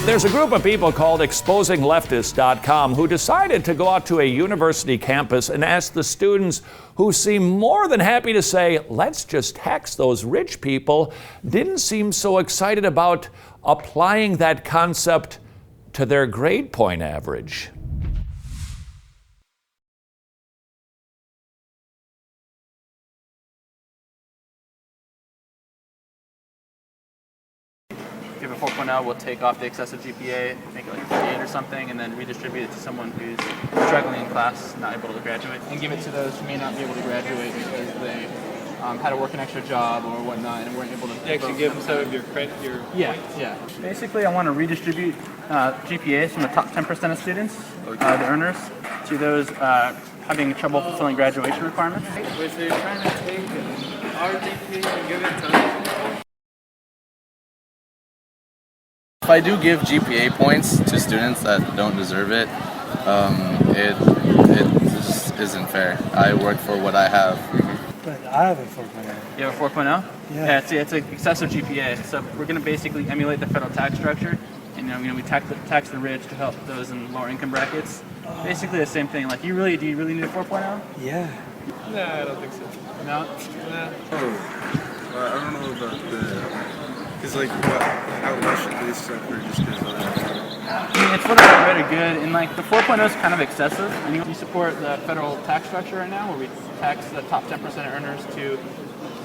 There's a group of people called ExposingLeftists.com who decided to go out to a university campus and ask the students, who seem more than happy to say, let's just tax those rich people, didn't seem so excited about applying that concept to their grade point average. If you have a 4.0, we'll take off the excessive GPA, make it like a 8 or something, and then redistribute it to someone who's struggling in class, not able to graduate, and give it to those who may not be able to graduate because they had to work an extra job or whatnot and weren't able to. You actually give them some of your credit, Yeah. Basically, I want to redistribute GPAs from the top 10% of students, the earners, to those having trouble fulfilling graduation requirements. Wait, so you're trying to take our GPA and give it to us? If I do give GPA points to students that don't deserve it, it just isn't fair. I work for what I have. But I have a 4.0. You have a 4.0? Yeah. It's an excessive GPA. So we're going to basically emulate the federal tax structure, and we tax the rich to help those in lower income brackets. Basically the same thing. Like, do you really need a 4.0? Yeah. No, I don't think so. No? Nah. I don't know about the. Because, like, how much should they suffer just because of that? I mean, it's what I read are good, and like the 4.0 is kind of excessive. I mean, you support the federal tax structure right now, where we tax the top 10% of earners to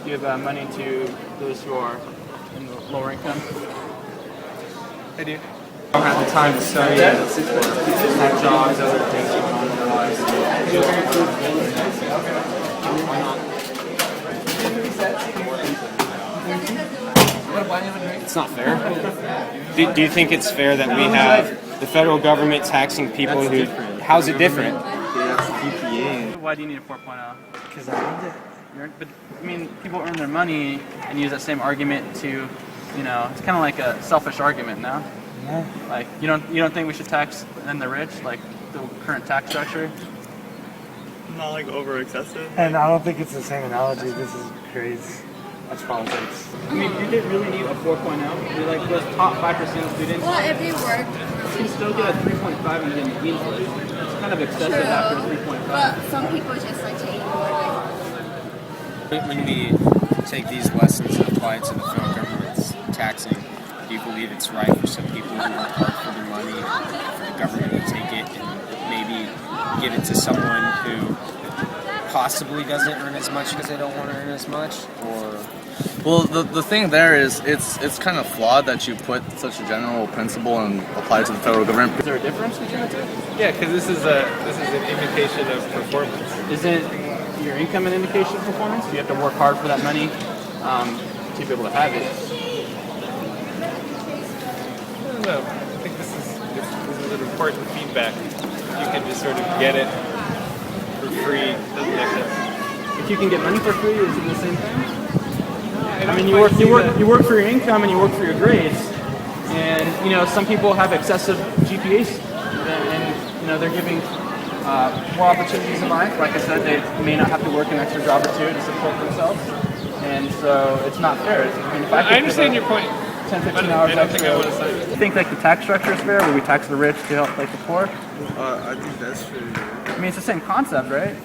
give money to those who are in the lower income. I do. Don't have the time to study, have jobs, other things going on in their lives. Why not? It's not fair. Do you think it's fair that we have the federal government taxing people who... How's it different? Why do you need a 4.0? Because I need it. But, I mean, people earn their money and use that same argument to, it's kind of like a selfish argument, no? No. Like, you don't think we should tax then the rich, like the current tax structure? Not like over excessive. And I don't think it's the same analogy. This is crazy. That's politics. I mean, you didn't really need a 4.0. You're like those top 5% of students. Well, if it worked. You can still get a 3.5 and get easily. It's kind of excessive after 3.5. But some people just like to ignore it. When we take these lessons and apply it to the federal government's taxing, do you believe it's right for some people who work hard for their money, for the government to take it and maybe give it to someone who possibly doesn't earn as much because they don't want to earn as much? Or Well, the thing there is, it's kind of flawed that you put such a general principle and apply it to the federal government. Is there a difference between the two? Yeah, because this is an indication of performance. Isn't your income an indication of performance? You have to work hard for that money to be able to have it. I don't know. I think this is an important feedback. You can just sort of get it for free. Doesn't make sense. If you can get money for free, is it the same thing? I mean, you work for your income and you work for your grades, and some people have excessive GPAs, and they're giving more opportunities in life. Like I said, they may not have to work an extra job or two to support themselves, and so it's not fair. I mean, if I understand your point. 10, 15 hours I don't extra. think I want to say. You think like the tax structure is fair, where we tax the rich to help like the poor? I think that's true. I mean, it's the same concept, right?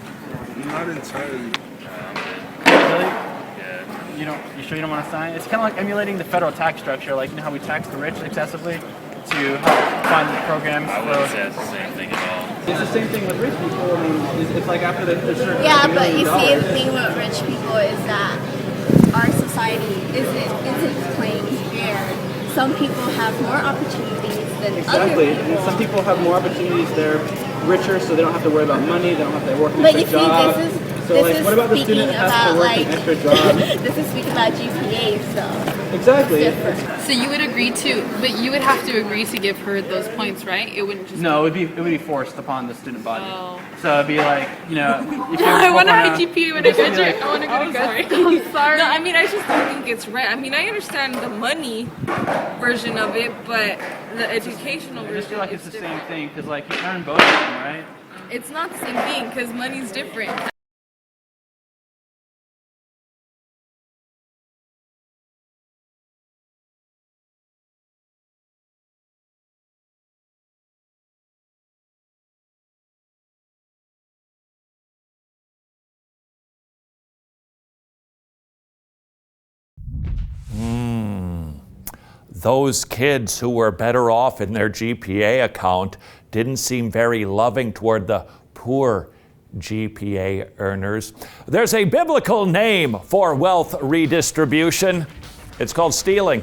Not entirely. Really? You sure you don't want to sign? It's kind of like emulating the federal tax structure, like how we tax the rich excessively to help fund programs. I wouldn't say it's the same thing at all. It's the same thing with rich people. I mean, it's like after the certain. Yeah, but you see, the thing with rich people is that our society isn't plain fair. Some people have more opportunities than Exactly, other people. and some people have more opportunities. They're richer, so they don't have to worry about money. They don't have to work an But extra you see, job. this is what about the speaking student that has to about work an extra job? this is speaking about GPA, so Exactly. it's different. So you would agree but you would have to agree to give her those points, right? It wouldn't just No, it would be forced upon the student body. Oh. So it'd be like, if you I want a high GPA when I just be graduate. like, I want to go to grad school. I'm sorry. No, I mean, I just don't think it's right. I mean, I understand the money version of it, but the educational I version just feel like it's is the different. same thing, because like you earn both of them, right? It's not the same thing because money's different. those kids who were better off in their GPA account didn't seem very loving toward the poor GPA earners. There's a biblical name for wealth redistribution. It's called stealing.